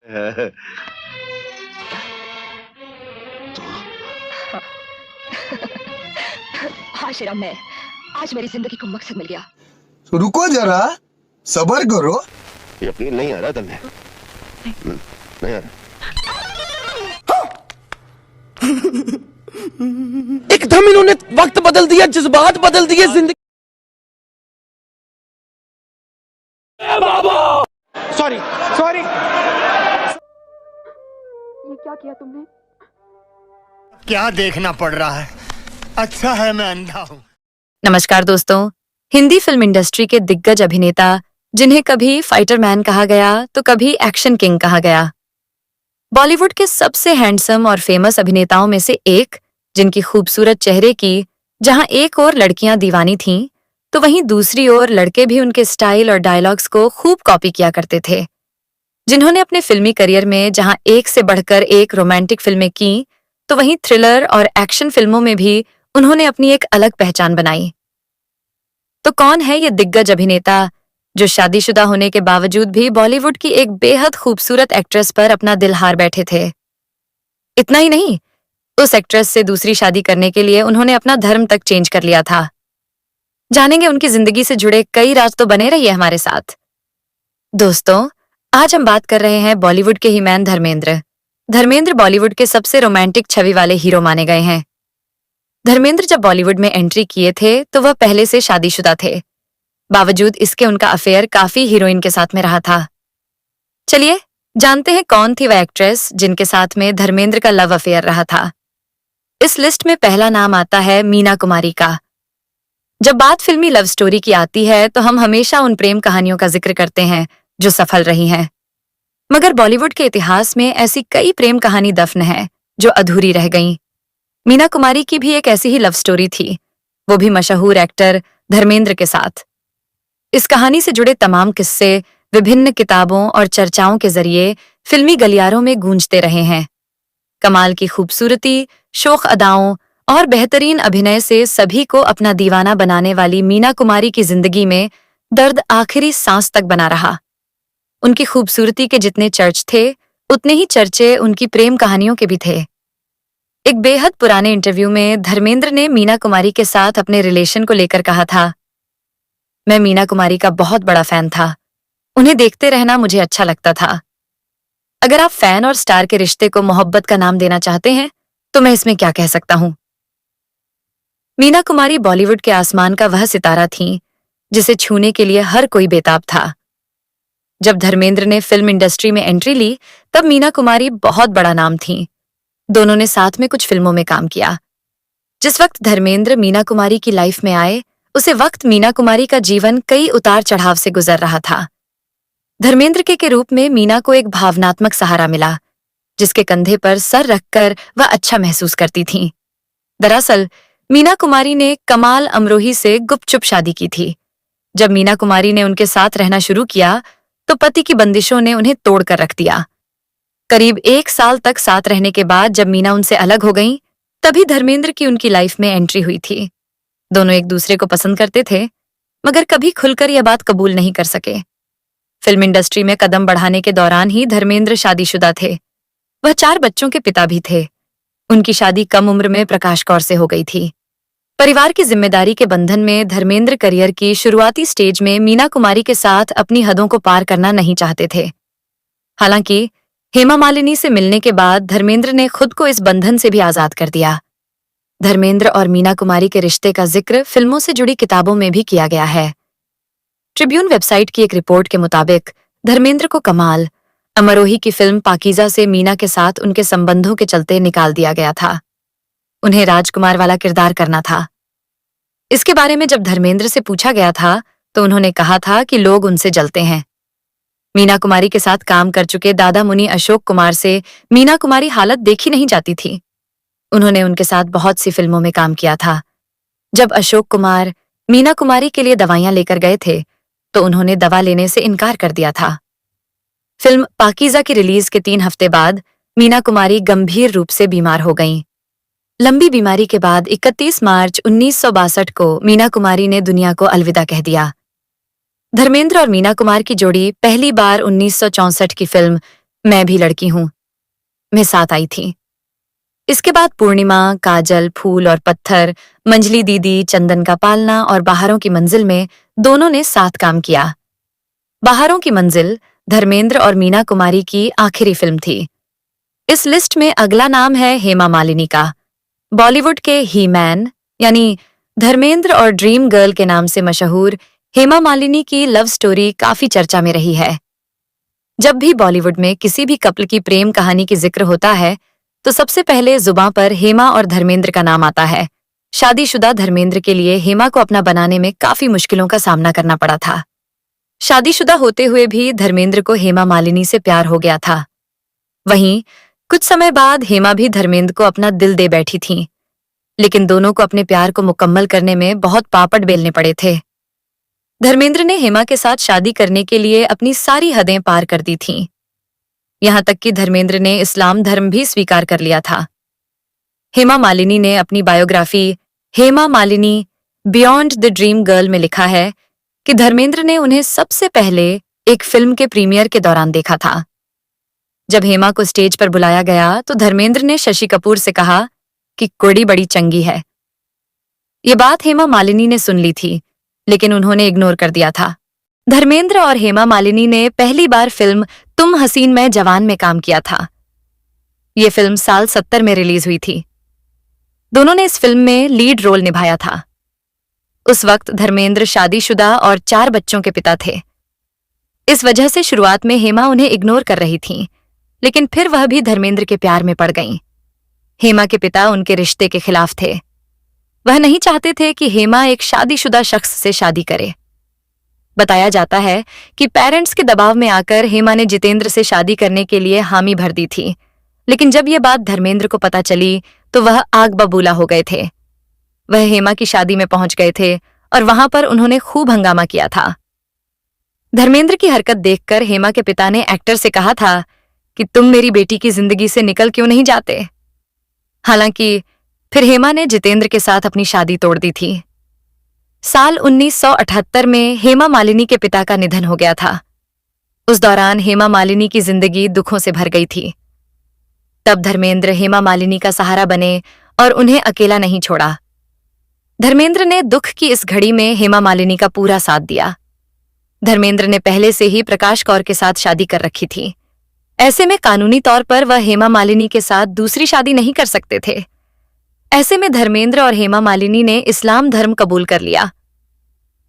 हाँ शिरम, मैं आज मेरी जिंदगी को मकसद मिल गया। रुको जरा, सबर करो। यकीन नहीं आ रहा तुम्हें? नहीं आ रहा। एकदम इन्होंने वक्त बदल दिया, जज्बात बदल दिए, जिंदगी। Sorry sorry. ये क्या किया तुमने? क्या देखना पड़ रहा है? अच्छा है मैं अंधा हूँ। नमस्कार दोस्तों, हिंदी फिल्म इंडस्ट्री के दिग्गज अभिनेता जिन्हें कभी फाइटर मैन कहा गया तो कभी एक्शन किंग कहा गया, बॉलीवुड के सबसे हैंडसम और फेमस अभिनेताओं में से एक, जिनकी खूबसूरत चेहरे की जहां एक ओर लड़कियां दीवानी थीं, तो वहीं दूसरी ओर लड़के भी उनके स्टाइल और डायलॉग्स को खूब कॉपी किया करते थे, जिन्होंने अपने फिल्मी करियर में जहां एक से बढ़कर एक रोमांटिक फिल्में की, तो वहीं थ्रिलर और एक्शन फिल्मों में भी उन्होंने अपनी एक अलग पहचान बनाई। तो कौन है ये दिग्गज अभिनेता जो शादीशुदा होने के बावजूद भी बॉलीवुड की एक बेहद खूबसूरत एक्ट्रेस पर अपना दिल हार बैठे थे? इतना ही नहीं, उस एक्ट्रेस से दूसरी शादी करने के लिए उन्होंने अपना धर्म तक चेंज कर लिया था। जानेंगे उनकी जिंदगी से जुड़े कई राज, तो बने रहिए हमारे साथ। दोस्तों, आज हम बात कर रहे हैं बॉलीवुड के ही मैन धर्मेंद्र। धर्मेंद्र बॉलीवुड के सबसे रोमांटिक छवि वाले हीरो माने गए हैं। धर्मेंद्र जब बॉलीवुड में एंट्री किए थे तो वह पहले से शादीशुदा थे, बावजूद इसके उनका अफेयर काफी हीरोइन के साथ में रहा था। चलिए जानते हैं कौन थी वह एक्ट्रेस जिनके साथ में धर्मेंद्र का लव अफेयर रहा था। इस लिस्ट में पहला नाम आता है मीना कुमारी का। जब बात फिल्मी लव स्टोरी की आती है तो हम हमेशा उन प्रेम कहानियों का जिक्र करते हैं जो सफल रही हैं, मगर बॉलीवुड के इतिहास में ऐसी कई प्रेम कहानी दफन है जो अधूरी रह गईं। मीना कुमारी की भी एक ऐसी ही लव स्टोरी थी, वो भी मशहूर एक्टर धर्मेंद्र के साथ। इस कहानी से जुड़े तमाम किस्से विभिन्न किताबों और चर्चाओं के जरिए फिल्मी गलियारों में गूंजते रहे हैं। कमाल की खूबसूरती, शोख अदाओं और बेहतरीन अभिनय से सभी को अपना दीवाना बनाने वाली मीना कुमारी की जिंदगी में दर्द आखिरी सांस तक बना रहा। उनकी खूबसूरती के जितने चर्च थे, उतने ही चर्चे उनकी प्रेम कहानियों के भी थे। एक बेहद पुराने इंटरव्यू में धर्मेंद्र ने मीना कुमारी के साथ अपने रिलेशन को लेकर कहा था, मैं मीना कुमारी का बहुत बड़ा फैन था, उन्हें देखते रहना मुझे अच्छा लगता था। अगर आप फैन और स्टार के रिश्ते को मोहब्बत का नाम देना चाहते हैं तो मैं इसमें क्या कह सकता हूं। मीना कुमारी बॉलीवुड के आसमान का वह सितारा थीं जिसे छूने के लिए हर कोई बेताब था। जब धर्मेंद्र ने फिल्म इंडस्ट्री में एंट्री ली तब मीना कुमारी बहुत बड़ा नाम थीं। दोनों ने साथ में कुछ फिल्मों में काम किया। जिस वक्त धर्मेंद्र मीना कुमारी की लाइफ में आए, उसे वक्त मीना कुमारी का जीवन कई उतार चढ़ाव से गुजर रहा था। धर्मेंद्र के रूप में मीना को एक भावनात्मक सहारा मिला, जिसके कंधे पर सर रखकर वह अच्छा महसूस करती थीं। दरअसल मीना कुमारी ने कमाल अमरोही से गुपचुप शादी की थी। जब मीना कुमारी ने उनके साथ रहना शुरू किया तो पति की बंदिशों ने उन्हें तोड़कर रख दिया। करीब 1 साल तक साथ रहने के बाद जब मीना उनसे अलग हो गईं, तभी धर्मेंद्र की उनकी लाइफ में एंट्री हुई थी। दोनों एक दूसरे को पसंद करते थे, मगर कभी खुलकर यह बात कबूल नहीं कर सके। फिल्म इंडस्ट्री में कदम बढ़ाने के दौरान ही धर्मेंद्र शादीशुदा थे। वह 4 बच्चों के पिता भी थे। उनकी शादी कम उम्र में प्रकाश कौर से हो गई थी। परिवार की जिम्मेदारी के बंधन में धर्मेंद्र करियर की शुरुआती स्टेज में मीना कुमारी के साथ अपनी हदों को पार करना नहीं चाहते थे। हालांकि हेमा मालिनी से मिलने के बाद धर्मेंद्र ने खुद को इस बंधन से भी आजाद कर दिया। धर्मेंद्र और मीना कुमारी के रिश्ते का जिक्र फिल्मों से जुड़ी किताबों में भी किया गया है। ट्रिब्यून वेबसाइट की एक रिपोर्ट के मुताबिक धर्मेंद्र को कमाल अमरोही की फिल्म पाकीज़ा से मीना के साथ उनके संबंधों के चलते निकाल दिया गया था। उन्हें राजकुमार वाला किरदार करना था। इसके बारे में जब धर्मेंद्र से पूछा गया था तो उन्होंने कहा था कि लोग उनसे जलते हैं। मीना कुमारी के साथ काम कर चुके दादा मुनि अशोक कुमार से मीना कुमारी हालत देखी नहीं जाती थी। उन्होंने उनके साथ बहुत सी फिल्मों में काम किया था। जब अशोक कुमार मीना कुमारी के लिए दवाइयां लेकर गए थे तो उन्होंने दवा लेने से इनकार कर दिया था। फिल्म पाकीज़ा की रिलीज के 3 हफ्ते बाद मीना कुमारी गंभीर रूप से बीमार हो गईं। लंबी बीमारी के बाद 31 मार्च 1962 को मीना कुमारी ने दुनिया को अलविदा कह दिया। धर्मेंद्र और मीना कुमार की जोड़ी पहली बार 1964 की फिल्म मैं भी लड़की हूं में साथ आई थी। इसके बाद पूर्णिमा, काजल, फूल और पत्थर, मंजली दीदी, चंदन का पालना और बाहरों की मंजिल में दोनों ने साथ काम किया। बाहरों की मंजिल धर्मेंद्र और मीना कुमारी की आखिरी फिल्म थी। इस लिस्ट में अगला नाम है हेमा मालिनी का। बॉलीवुड के ही मैन यानी धर्मेंद्र और ड्रीम गर्ल के नाम से मशहूर हेमा मालिनी की लव स्टोरी काफी चर्चा में रही है। जब भी बॉलीवुड में किसी भी कपल की प्रेम कहानी की जिक्र होता है तो सबसे पहले जुबां पर हेमा और धर्मेंद्र का नाम आता है। शादीशुदा धर्मेंद्र के लिए हेमा को अपना बनाने में काफी मुश्किलों का सामना करना पड़ा था। शादीशुदा होते हुए भी धर्मेंद्र को हेमा मालिनी से प्यार हो गया था। वहीं कुछ समय बाद हेमा भी धर्मेंद्र को अपना दिल दे बैठी थीं, लेकिन दोनों को अपने प्यार को मुकम्मल करने में बहुत पापड़ बेलने पड़े थे। धर्मेंद्र ने हेमा के साथ शादी करने के लिए अपनी सारी हदें पार कर दी थीं। यहां तक कि धर्मेंद्र ने इस्लाम धर्म भी स्वीकार कर लिया था। हेमा मालिनी ने अपनी biography Hema Malini beyond the dream girl में लिखा है कि धर्मेंद्र ने उन्हें सबसे पहले एक फिल्म के प्रीमियर के दौरान देखा था। जब हेमा को स्टेज पर बुलाया गया तो धर्मेंद्र ने शशि कपूर से कहा कि कुड़ी बड़ी चंगी है। ये बात हेमा मालिनी ने सुन ली थी, लेकिन उन्होंने इग्नोर कर दिया था। धर्मेंद्र और हेमा मालिनी ने पहली बार फिल्म तुम हसीन मैं जवान में काम किया था। ये फिल्म साल 70 में रिलीज हुई थी। दोनों ने इस फिल्म में लीड रोल निभाया था। उस वक्त धर्मेंद्र शादीशुदा और 4 बच्चों के पिता थे। इस वजह से शुरुआत में हेमा उन्हें इग्नोर कर रही थीं, लेकिन फिर वह भी धर्मेंद्र के प्यार में पड़ गईं। हेमा के पिता उनके रिश्ते के खिलाफ थे। वह नहीं चाहते थे कि हेमा एक शादीशुदा शख्स से शादी करे। बताया जाता है कि पेरेंट्स के दबाव में आकर हेमा ने जितेंद्र से शादी करने के लिए हामी भर दी थी, लेकिन जब यह बात धर्मेंद्र को पता चली तो वह आग बबूला हो गए थे। वह हेमा की शादी में पहुंच गए थे और वहां पर उन्होंने खूब हंगामा किया था। धर्मेंद्र की हरकत देखकर हेमा के पिता ने एक्टर से कहा था कि तुम मेरी बेटी की जिंदगी से निकल क्यों नहीं जाते। हालांकि फिर हेमा ने जितेंद्र के साथ अपनी शादी तोड़ दी थी। साल 1978 में हेमा मालिनी के पिता का निधन हो गया था। उस दौरान हेमा मालिनी की जिंदगी दुखों से भर गई थी। तब धर्मेंद्र हेमा मालिनी का सहारा बने और उन्हें अकेला नहीं छोड़ा। धर्मेंद्र ने दुख की इस घड़ी में हेमा मालिनी का पूरा साथ दिया। धर्मेंद्र ने पहले से ही प्रकाश कौर के साथ शादी कर रखी थी। ऐसे में कानूनी तौर पर वह हेमा मालिनी के साथ दूसरी शादी नहीं कर सकते थे। ऐसे में धर्मेंद्र और हेमा मालिनी ने इस्लाम धर्म कबूल कर लिया।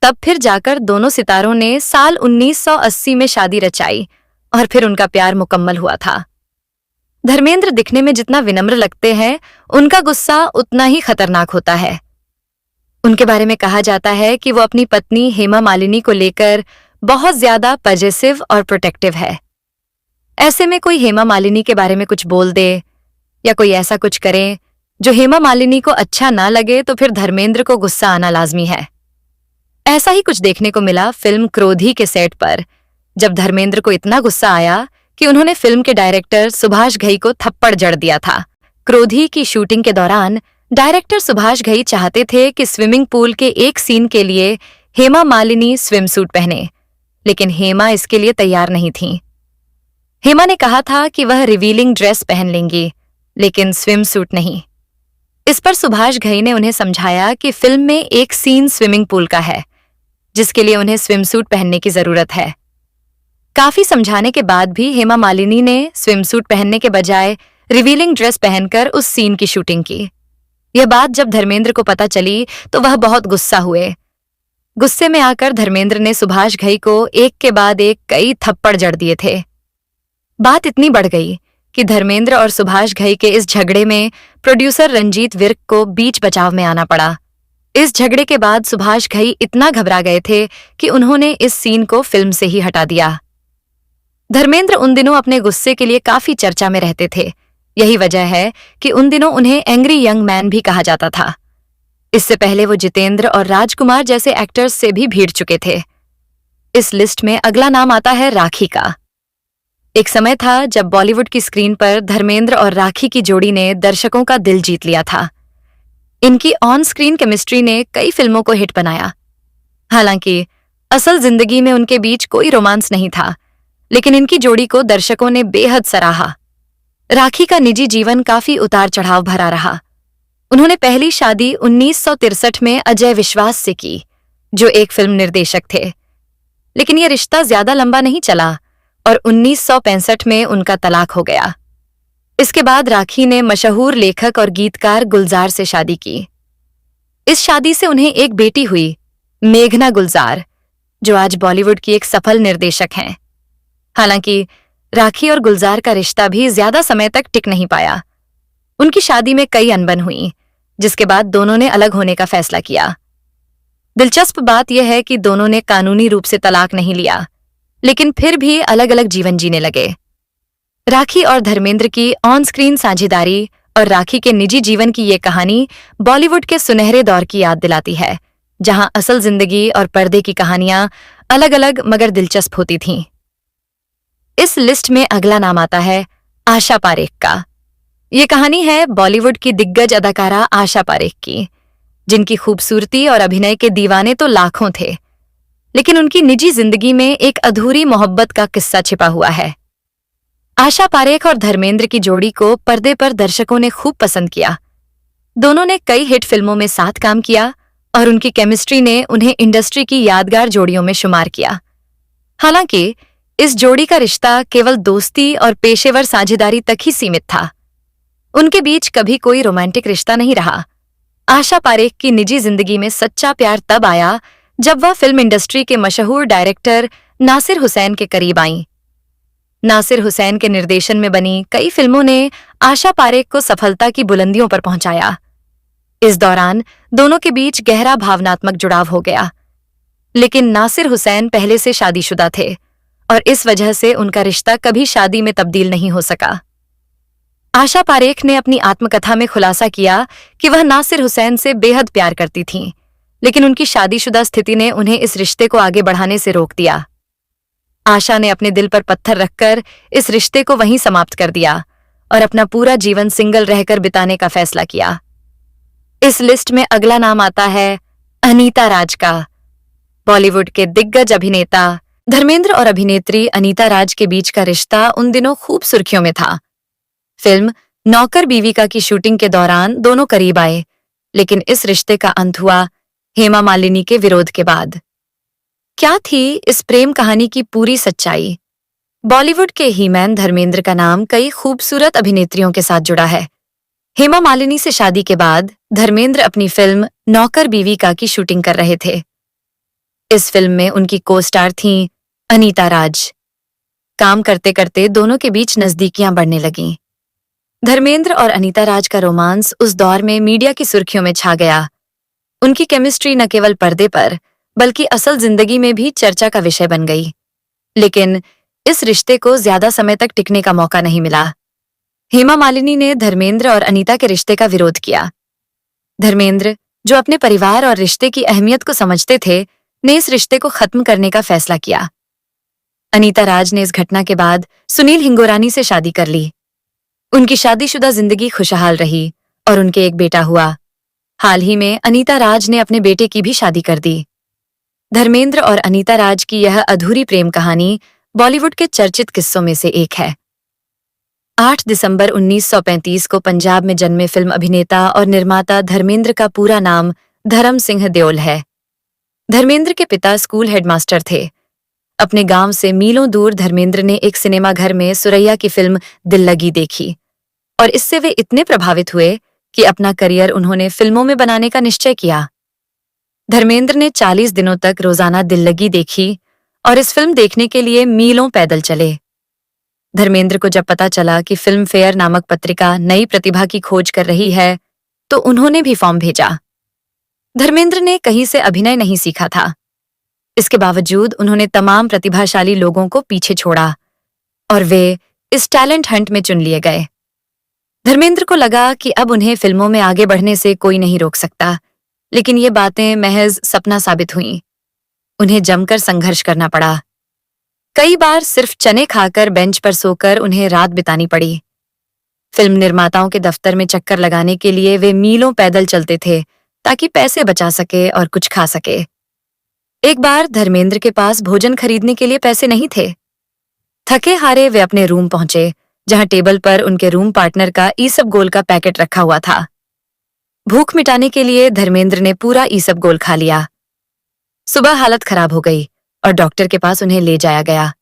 तब फिर जाकर दोनों सितारों ने साल 1980 में शादी रचाई और फिर उनका प्यार मुकम्मल हुआ था। धर्मेंद्र दिखने में जितना विनम्र लगते हैं, उनका गुस्सा उतना ही खतरनाक होता है। उनके बारे में कहा जाता है कि वो अपनी पत्नी हेमा मालिनी को लेकर बहुत ज्यादा पॉजिटिव और प्रोटेक्टिव है। ऐसे में कोई हेमा मालिनी के बारे में कुछ बोल दे या कोई ऐसा कुछ करे जो हेमा मालिनी को अच्छा ना लगे तो फिर धर्मेंद्र को गुस्सा आना लाजमी है। ऐसा ही कुछ देखने को मिला फिल्म क्रोधी के सेट पर, जब धर्मेंद्र को इतना गुस्सा आया कि उन्होंने फिल्म के डायरेक्टर सुभाष घई को थप्पड़ जड़ दिया था। क्रोधी की शूटिंग के दौरान डायरेक्टर सुभाष घई चाहते थे कि स्विमिंग पूल के एक सीन के लिए हेमा मालिनी स्विम सूट पहने, लेकिन हेमा इसके लिए तैयार नहीं थीं। हेमा ने कहा था कि वह रिवीलिंग ड्रेस पहन लेंगी, लेकिन स्विम सूट नहीं। इस पर सुभाष घई ने उन्हें समझाया कि फिल्म में एक सीन स्विमिंग पूल का है, जिसके लिए उन्हें स्विम सूट पहनने की जरूरत है। काफी समझाने के बाद भी हेमा मालिनी ने स्विम सूट पहनने के बजाय रिवीलिंग ड्रेस पहनकर उस सीन की शूटिंग की। यह बात जब धर्मेंद्र को पता चली तो वह बहुत गुस्सा हुए। गुस्से में आकर धर्मेंद्र ने सुभाष घई को एक के बाद एक कई थप्पड़ जड़ दिए थे। बात इतनी बढ़ गई कि धर्मेंद्र और सुभाष घई के इस झगड़े में प्रोड्यूसर रंजीत विर्क को बीच बचाव में आना पड़ा। इस झगड़े के बाद सुभाष घई इतना घबरा गए थे कि उन्होंने इस सीन को फिल्म से ही हटा दिया। धर्मेंद्र उन दिनों अपने गुस्से के लिए काफी चर्चा में रहते थे। यही वजह है कि उन दिनों उन्हें एंग्री यंग मैन भी कहा जाता था। इससे पहले वो जितेंद्र और राजकुमार जैसे एक्टर्स से भी भिड़ चुके थे। इस लिस्ट में अगला नाम आता है राखी का। एक समय था जब बॉलीवुड की स्क्रीन पर धर्मेंद्र और राखी की जोड़ी ने दर्शकों का दिल जीत लिया था। इनकी ऑन स्क्रीन केमिस्ट्री ने कई फिल्मों को हिट बनाया। हालांकि असल जिंदगी में उनके बीच कोई रोमांस नहीं था, लेकिन इनकी जोड़ी को दर्शकों ने बेहद सराहा। राखी का निजी जीवन काफी उतार चढ़ाव भरा रहा। उन्होंने पहली शादी 1963 में अजय विश्वास से की, जो एक फिल्म निर्देशक थे, लेकिन यह रिश्ता ज्यादा लंबा नहीं चला और 1965 में उनका तलाक हो गया। इसके बाद राखी ने मशहूर लेखक और गीतकार गुलजार से शादी की। इस शादी से उन्हें एक बेटी हुई, मेघना गुलजार, जो आज बॉलीवुड की एक सफल निर्देशक हैं। हालांकि राखी और गुलजार का रिश्ता भी ज्यादा समय तक टिक नहीं पाया। उनकी शादी में कई अनबन हुई, जिसके बाद दोनों ने अलग होने का फैसला किया। दिलचस्प बात यह है कि दोनों ने कानूनी रूप से तलाक नहीं लिया, लेकिन फिर भी अलग अलग जीवन जीने लगे। राखी और धर्मेंद्र की ऑन स्क्रीन साझेदारी और राखी के निजी जीवन की ये कहानी बॉलीवुड के सुनहरे दौर की याद दिलाती है, जहां असल जिंदगी और पर्दे की कहानियां अलग अलग मगर दिलचस्प होती थीं। इस लिस्ट में अगला नाम आता है आशा पारेख का। ये कहानी है बॉलीवुड की दिग्गज अदाकारा आशा पारेख की, जिनकी खूबसूरती और अभिनय के दीवाने तो लाखों थे, लेकिन उनकी निजी जिंदगी में एक अधूरी मोहब्बत का किस्सा छिपा हुआ है। आशा पारेख और धर्मेंद्र की जोड़ी को पर्दे पर दर्शकों ने खूब पसंद किया। दोनों ने कई हिट फिल्मों में साथ काम किया और उनकी केमिस्ट्री ने उन्हें इंडस्ट्री की यादगार जोड़ियों में शुमार किया। हालांकि इस जोड़ी का रिश्ता केवल दोस्ती और पेशेवर साझेदारी तक ही सीमित था। उनके बीच कभी कोई रोमांटिक रिश्ता नहीं रहा। आशा पारेख की निजी जिंदगी में सच्चा प्यार तब आया जब वह फिल्म इंडस्ट्री के मशहूर डायरेक्टर नासिर हुसैन के करीब आईं। नासिर हुसैन के निर्देशन में बनी कई फिल्मों ने आशा पारेख को सफलता की बुलंदियों पर पहुंचाया। इस दौरान दोनों के बीच गहरा भावनात्मक जुड़ाव हो गया, लेकिन नासिर हुसैन पहले से शादीशुदा थे और इस वजह से उनका रिश्ता कभी शादी में तब्दील नहीं हो सका। आशा पारेख ने अपनी आत्मकथा में खुलासा किया कि वह नासिर हुसैन से बेहद प्यार करती थीं, लेकिन उनकी शादीशुदा स्थिति ने उन्हें इस रिश्ते को आगे बढ़ाने से रोक दिया। आशा ने अपने दिल पर पत्थर रखकर इस रिश्ते को वहीं समाप्त कर दिया और अपना पूरा जीवन सिंगल रहकर बिताने का फैसला किया। इस लिस्ट में अगला नाम आता है अनीता राज का। बॉलीवुड के दिग्गज अभिनेता धर्मेंद्र और अभिनेत्री अनीता राज के बीच का रिश्ता उन दिनों खूब सुर्खियों में था। फिल्म नौकर बीविका की शूटिंग के दौरान दोनों करीब आए, लेकिन इस रिश्ते का अंत हुआ हेमा मालिनी के विरोध के बाद। क्या थी इस प्रेम कहानी की पूरी सच्चाई? बॉलीवुड के हीमैन धर्मेंद्र का नाम कई खूबसूरत अभिनेत्रियों के साथ जुड़ा है। हेमा मालिनी से शादी के बाद धर्मेंद्र अपनी फिल्म नौकर बीविका की शूटिंग कर रहे थे। इस फिल्म में उनकी को स्टार थीं अनीता राज। काम करते करते दोनों के बीच नजदीकियां बढ़ने लगीं। धर्मेंद्र और अनीता राज का रोमांस उस दौर में मीडिया की सुर्खियों में छा गया। उनकी केमिस्ट्री न केवल पर्दे पर बल्कि असल जिंदगी में भी चर्चा का विषय बन गई। लेकिन इस रिश्ते को ज्यादा समय तक टिकने का मौका नहीं मिला। हेमा मालिनी ने धर्मेंद्र और अनीता के रिश्ते का विरोध किया। धर्मेंद्र, जो अपने परिवार और रिश्ते की अहमियत को समझते थे, ने इस रिश्ते को खत्म करने का फैसला किया। अनीता राज ने इस घटना के बाद सुनील हिंगोरानी से शादी कर ली। उनकी शादीशुदा जिंदगी खुशहाल रही और उनके एक बेटा हुआ। हाल ही में अनीता राज ने अपने बेटे की भी शादी कर दी। धर्मेंद्र और अनीता राज की यह अधूरी प्रेम कहानी बॉलीवुड के चर्चित किस्सों में से एक है। 8 दिसंबर 1935 को पंजाब में जन्मे फिल्म अभिनेता और निर्माता धर्मेंद्र का पूरा नाम धर्म सिंह देओल है। धर्मेंद्र के पिता स्कूल हेडमास्टर थे। अपने गांव से मीलों दूर धर्मेंद्र ने एक सिनेमा घर में सुरैया की फिल्म दिल लगी देखी और इससे वे इतने प्रभावित हुए कि अपना करियर उन्होंने फिल्मों में बनाने का निश्चय किया। धर्मेंद्र ने 40 दिनों तक रोजाना दिल लगी देखी और इस फिल्म देखने के लिए मीलों पैदल चले। धर्मेंद्र को जब पता चला कि फिल्म फेयर नामक पत्रिका नई प्रतिभा की खोज कर रही है, तो उन्होंने भी फॉर्म भेजा। धर्मेंद्र ने कहीं से अभिनय नहीं सीखा था। इसके बावजूद उन्होंने तमाम प्रतिभाशाली लोगों को पीछे छोड़ा और वे इस टैलेंट हंट में चुन लिए गए। धर्मेंद्र को लगा कि अब उन्हें फिल्मों में आगे बढ़ने से कोई नहीं रोक सकता, लेकिन ये बातें महज सपना साबित हुईं। उन्हें जमकर संघर्ष करना पड़ा। कई बार सिर्फ चने खाकर बेंच पर सोकर उन्हें रात बितानी पड़ी। फिल्म निर्माताओं के दफ्तर में चक्कर लगाने के लिए वे मीलों पैदल चलते थे ताकि पैसे बचा सके और कुछ खा सके। एक बार धर्मेंद्र के पास भोजन खरीदने के लिए पैसे नहीं थे। थके हारे वे अपने रूम पहुंचे, जहां टेबल पर उनके रूम पार्टनर का ईसबगोल का पैकेट रखा हुआ था। भूख मिटाने के लिए धर्मेंद्र ने पूरा ईसबगोल खा लिया। सुबह हालत खराब हो गई और डॉक्टर के पास उन्हें ले जाया गया।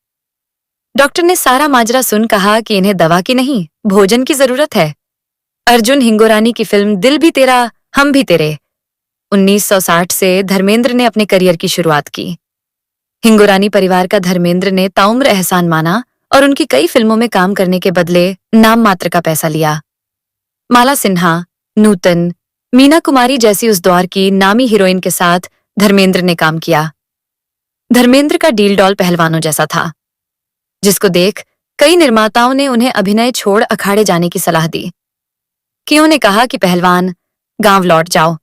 डॉक्टर ने सारा माजरा सुन कहा कि इन्हें दवा की नहीं, भोजन की जरूरत है। अर्जुन हिंगोरानी की फिल्म दिल भी तेरा हम भी तेरे 1960 से धर्मेंद्र ने अपने करियर की शुरुआत की। हिंगोरानी परिवार का धर्मेंद्र ने ताउम्र एहसान माना और उनकी कई फिल्मों में काम करने के बदले नाम मात्र का पैसा लिया। माला सिन्हा, नूतन, मीना कुमारी जैसी उस दौर की नामी हीरोइन के साथ धर्मेंद्र ने काम किया। धर्मेंद्र का डील डॉल पहलवानों जैसा था, जिसको देख कई निर्माताओं ने उन्हें अभिनय छोड़ अखाड़े जाने की सलाह दी। कियों ने कहा कि पहलवान गांव लौट जाओ।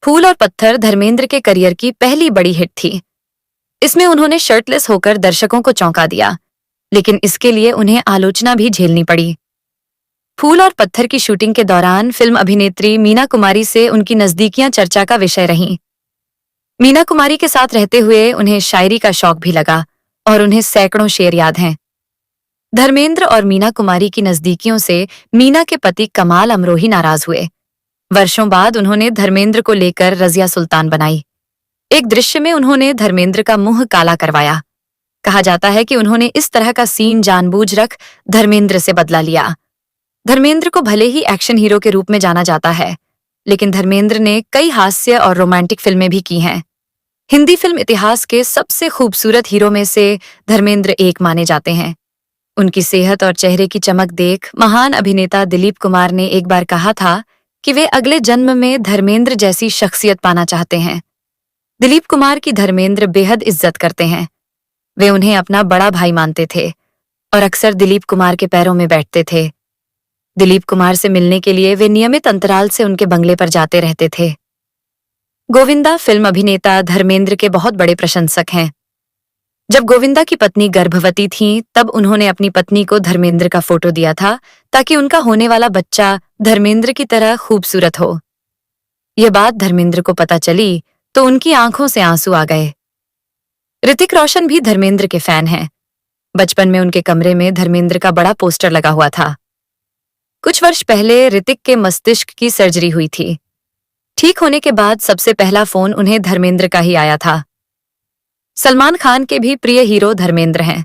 फूल और पत्थर धर्मेंद्र के करियर की पहली बड़ी हिट थी। इसमें उन्होंने शर्टलेस होकर दर्शकों को चौंका दिया, लेकिन इसके लिए उन्हें आलोचना भी झेलनी पड़ी। फूल और पत्थर की शूटिंग के दौरान फिल्म अभिनेत्री मीना कुमारी से उनकी नजदीकियां चर्चा का विषय रहीं। मीना कुमारी के साथ रहते हुए उन्हें शायरी का शौक भी लगा और उन्हें सैकड़ों शेर याद हैं। धर्मेंद्र और मीना कुमारी की नजदीकियों से मीना के पति कमाल अमरोही नाराज हुए। वर्षों बाद उन्होंने धर्मेंद्र को लेकर रजिया सुल्तान बनाई। एक दृश्य में उन्होंने धर्मेंद्र का मुंह काला करवाया। कहा जाता है कि उन्होंने इस तरह का सीन जानबूझ रख धर्मेंद्र से बदला लिया। धर्मेंद्र को भले ही एक्शन हीरो के रूप में जाना जाता है, लेकिन धर्मेंद्र ने कई हास्य और रोमांटिक फिल्में भी की हैं। हिंदी फिल्म इतिहास के सबसे खूबसूरत हीरो में से धर्मेंद्र एक माने जाते हैं। उनकी सेहत और चेहरे की चमक देख महान अभिनेता दिलीप कुमार ने एक बार कहा था कि वे अगले जन्म में धर्मेंद्र जैसी शख्सियत पाना चाहते हैं। दिलीप कुमार की धर्मेंद्र बेहद इज्जत करते हैं। वे उन्हें अपना बड़ा भाई मानते थे और अक्सर दिलीप कुमार के पैरों में बैठते थे। दिलीप कुमार से मिलने के लिए वे नियमित अंतराल से उनके बंगले पर जाते रहते थे। गोविंदा फिल्म अभिनेता धर्मेंद्र के बहुत बड़े प्रशंसक हैं। जब गोविंदा की पत्नी गर्भवती थी, तब उन्होंने अपनी पत्नी को धर्मेंद्र का फोटो दिया था ताकि उनका होने वाला बच्चा धर्मेंद्र की तरह खूबसूरत हो। यह बात धर्मेंद्र को पता चली तो उनकी आंखों से आंसू आ गए। ऋतिक रोशन भी धर्मेंद्र के फैन हैं। बचपन में उनके कमरे में धर्मेंद्र का बड़ा पोस्टर लगा हुआ था। कुछ वर्ष पहले ऋतिक के मस्तिष्क की सर्जरी हुई थी। ठीक होने के बाद सबसे पहला फोन उन्हें धर्मेंद्र का ही आया था। सलमान खान के भी प्रिय हीरो धर्मेंद्र हैं।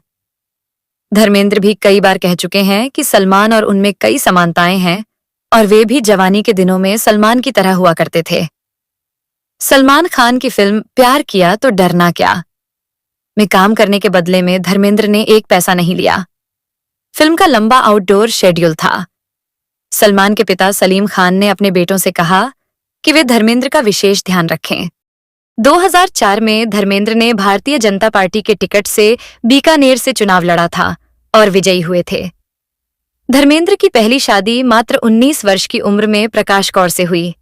धर्मेंद्र भी कई बार कह चुके हैं कि सलमान और उनमें कई समानताएं हैं और वे भी जवानी के दिनों में सलमान की तरह हुआ करते थे। सलमान खान की फिल्म प्यार किया तो डरना क्या में काम करने के बदले में धर्मेंद्र ने एक पैसा नहीं लिया। फिल्म का लंबा आउटडोर शेड्यूल था। सलमान के पिता सलीम खान ने अपने बेटों से कहा कि वे धर्मेंद्र का विशेष ध्यान रखें। 2004 में धर्मेंद्र ने भारतीय जनता पार्टी के टिकट से बीकानेर से चुनाव लड़ा था और विजयी हुए थे। धर्मेंद्र की पहली शादी मात्र 19 वर्ष की उम्र में प्रकाश कौर से हुई।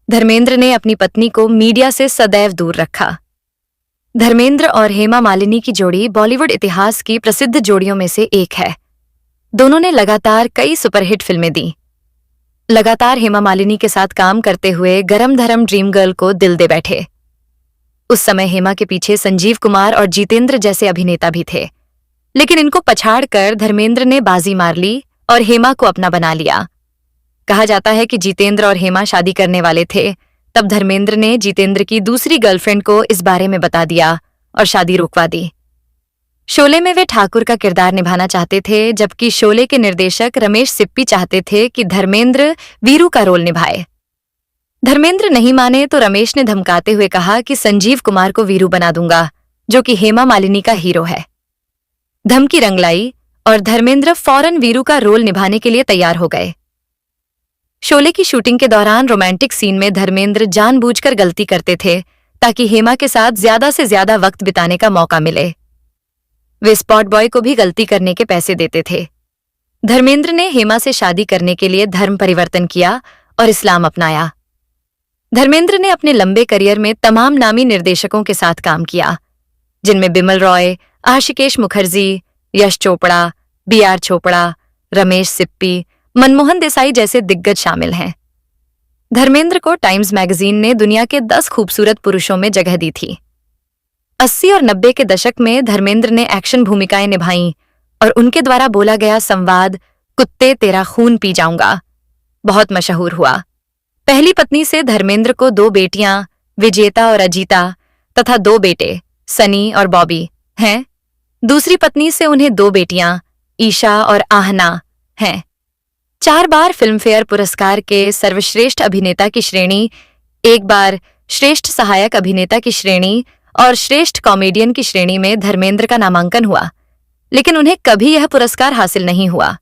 धर्मेंद्र ने अपनी पत्नी को मीडिया से सदैव दूर रखा। धर्मेंद्र और हेमा मालिनी की जोड़ी बॉलीवुड इतिहास की प्रसिद्ध जोड़ियों में से एक है। दोनों ने लगातार कई सुपरहिट फिल्में दी। लगातार हेमा मालिनी के साथ काम करते हुए गरम धरम ड्रीम गर्ल को दिल दे बैठे। उस समय हेमा के पीछे संजीव कुमार और जितेंद्र जैसे अभिनेता भी थे, लेकिन इनको पछाड़कर धर्मेंद्र ने बाजी मार ली और हेमा को अपना बना लिया। कहा जाता है कि जितेंद्र और हेमा शादी करने वाले थे, तब धर्मेंद्र ने जितेंद्र की दूसरी गर्लफ्रेंड को इस बारे में बता दिया और शादी रुकवा दी। शोले में वे ठाकुर का किरदार निभाना चाहते थे, जबकि शोले के निर्देशक रमेश सिप्पी चाहते थे कि धर्मेंद्र वीरू का रोल निभाए। धर्मेंद्र नहीं माने तो रमेश ने धमकाते हुए कहा कि संजीव कुमार को वीरू बना दूंगा, जो कि हेमा मालिनी का हीरो है। धमकी रंग लाई और धर्मेंद्र फौरन वीरू का रोल निभाने के लिए तैयार हो गए। शोले की शूटिंग के दौरान रोमांटिक सीन में धर्मेंद्र जानबूझकर गलती करते थे ताकि हेमा के साथ ज्यादा से ज्यादा वक्त बिताने का मौका मिले। वे स्पॉट बॉय को भी गलती करने के पैसे देते थे। धर्मेंद्र ने हेमा से शादी करने के लिए धर्म परिवर्तन किया और इस्लाम अपनाया। धर्मेंद्र ने अपने लंबे करियर में तमाम नामी निर्देशकों के साथ काम किया, जिनमें बिमल रॉय, आशिकेश मुखर्जी, यश चोपड़ा, बी.आर. चोपड़ा, रमेश सिप्पी, मनमोहन देसाई जैसे दिग्गज शामिल हैं। धर्मेंद्र को टाइम्स मैगजीन ने दुनिया के 10 खूबसूरत पुरुषों में जगह दी थी। 80 और 90 के दशक में धर्मेंद्र ने एक्शन भूमिकाएं निभाईं और उनके द्वारा बोला गया संवाद कुत्ते तेरा खून पी जाऊंगा बहुत मशहूर हुआ। पहली पत्नी से धर्मेंद्र को 2 बेटियां विजेता और अजीता तथा 2 बेटे सनी और बॉबी हैं। दूसरी पत्नी से उन्हें 2 बेटियां ईशा और आहना हैं। 4 बार फिल्मफेयर पुरस्कार के सर्वश्रेष्ठ अभिनेता की श्रेणी, 1 बार श्रेष्ठ सहायक अभिनेता की श्रेणी और श्रेष्ठ कॉमेडियन की श्रेणी में धर्मेंद्र का नामांकन हुआ, लेकिन उन्हें कभी यह पुरस्कार हासिल नहीं हुआ।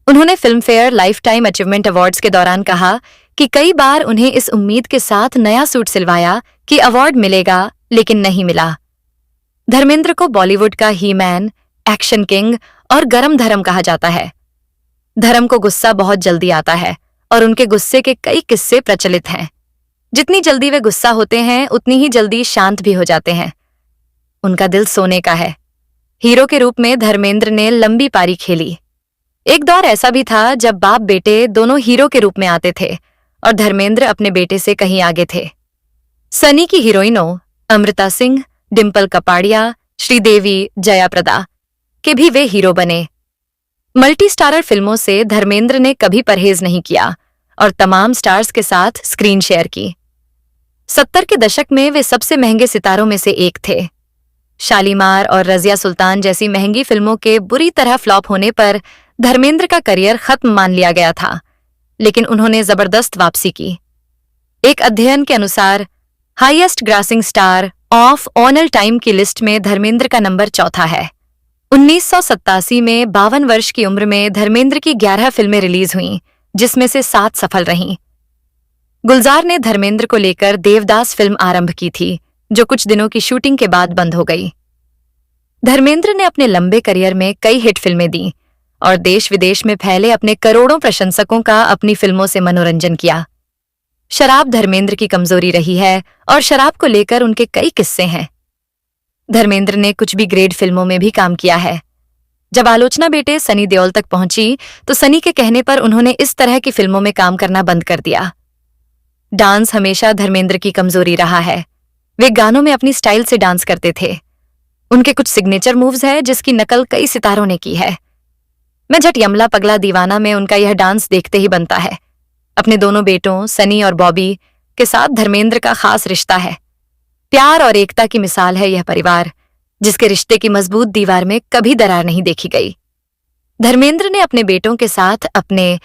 उन्होंने Filmfare life time achievement awards के दौरान कहा कि कई बार उन्हें इस उम्मीद के साथ नया सूट सिलवाया कि अवार्ड मिलेगा, लेकिन नहीं मिला। धर्मेंद्र को बॉलीवुड का ही मैन, एक्शन किंग और गरम धर्म कहा जाता है। धर्म को गुस्सा बहुत जल्दी आता है और उनके गुस्से के कई किस्से प्रचलित हैं। जितनी जल्दी वे गुस्सा होते हैं उतनी ही जल्दी शांत भी हो जाते हैं। उनका दिल सोने का है। हीरो के रूप में धर्मेंद्र ने लंबी पारी खेली। एक दौर ऐसा भी था जब बाप बेटे दोनों हीरो के रूप में आते थे और धर्मेंद्र अपने बेटे से कहीं आगे थे। सनी की हीरोइनों अमृता सिंह, डिंपल कपाड़िया, श्रीदेवी, जया प्रदा के भी वे हीरो बने। मल्टी स्टारर फिल्मों से धर्मेंद्र ने कभी परहेज नहीं किया और तमाम स्टार्स के साथ स्क्रीन शेयर की। 70 के दशक में वे सबसे महंगे सितारों में से एक थे। शालीमार और रजिया सुल्तान जैसी महंगी फिल्मों के बुरी तरह फ्लॉप होने पर धर्मेंद्र का करियर खत्म मान लिया गया था, लेकिन उन्होंने जबरदस्त वापसी की। एक अध्ययन के अनुसार highest grossing star of all time की लिस्ट में धर्मेंद्र का नंबर 4था है। 1987 में 52 वर्ष की उम्र में धर्मेंद्र की 11 फिल्में रिलीज हुईं, जिसमें से 7 सफल रहीं। गुलजार ने धर्मेंद्र को लेकर देवदास फिल्म आरंभ की थी, जो कुछ दिनों की शूटिंग के बाद बंद हो गई। धर्मेंद्र ने अपने लंबे करियर में कई हिट फिल्में दी और देश विदेश में फैले अपने करोड़ों प्रशंसकों का अपनी फिल्मों से मनोरंजन किया। शराब धर्मेंद्र की कमजोरी रही है और शराब को लेकर उनके कई किस्से हैं। धर्मेंद्र ने कुछ भी ग्रेड फिल्मों में भी काम किया है। जब आलोचना बेटे सनी देओल तक पहुंची तो सनी के कहने पर उन्होंने इस तरह की फिल्मों में काम करना बंद कर दिया। डांस हमेशा धर्मेंद्र की कमजोरी रहा है। वे गानों में अपनी स्टाइल से डांस करते थे। उनके कुछ सिग्नेचर मूव्स हैं जिसकी नकल कई सितारों ने की है। मैं झट यमला पगला दीवाना में उनका यह डांस देखते ही बनता है। अपने दोनों बेटों सनी और बॉबी के साथ धर्मेंद्र का खास रिश्ता है। प्यार और एकता की मिसाल है यह परिवार, जिसके रिश्ते की मजबूत दीवार में कभी दरार नहीं देखी गई। धर्मेंद्र ने अपने बेटों के साथ अपने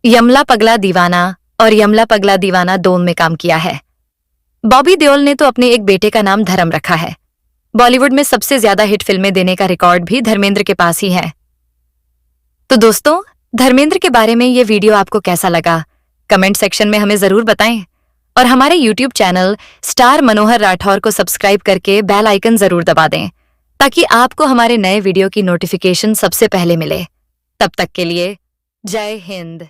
यमला पगला दीवाना और यमला पगला दीवाना 2 में काम किया है। बॉबी देओल ने तो अपने एक बेटे का नाम धर्म रखा है। बॉलीवुड में सबसे ज्यादा हिट फिल्में देने का रिकॉर्ड भी धर्मेंद्र के पास ही है। तो दोस्तों, धर्मेंद्र के बारे में ये वीडियो आपको कैसा लगा? कमेंट सेक्शन में हमें जरूर बताएं और हमारे यूट्यूब चैनल स्टार मनोहर राठौर को सब्सक्राइब करके बेल आइकन जरूर दबा दें, ताकि आपको हमारे नए वीडियो की नोटिफिकेशन सबसे पहले मिले। तब तक के लिए जय हिंद।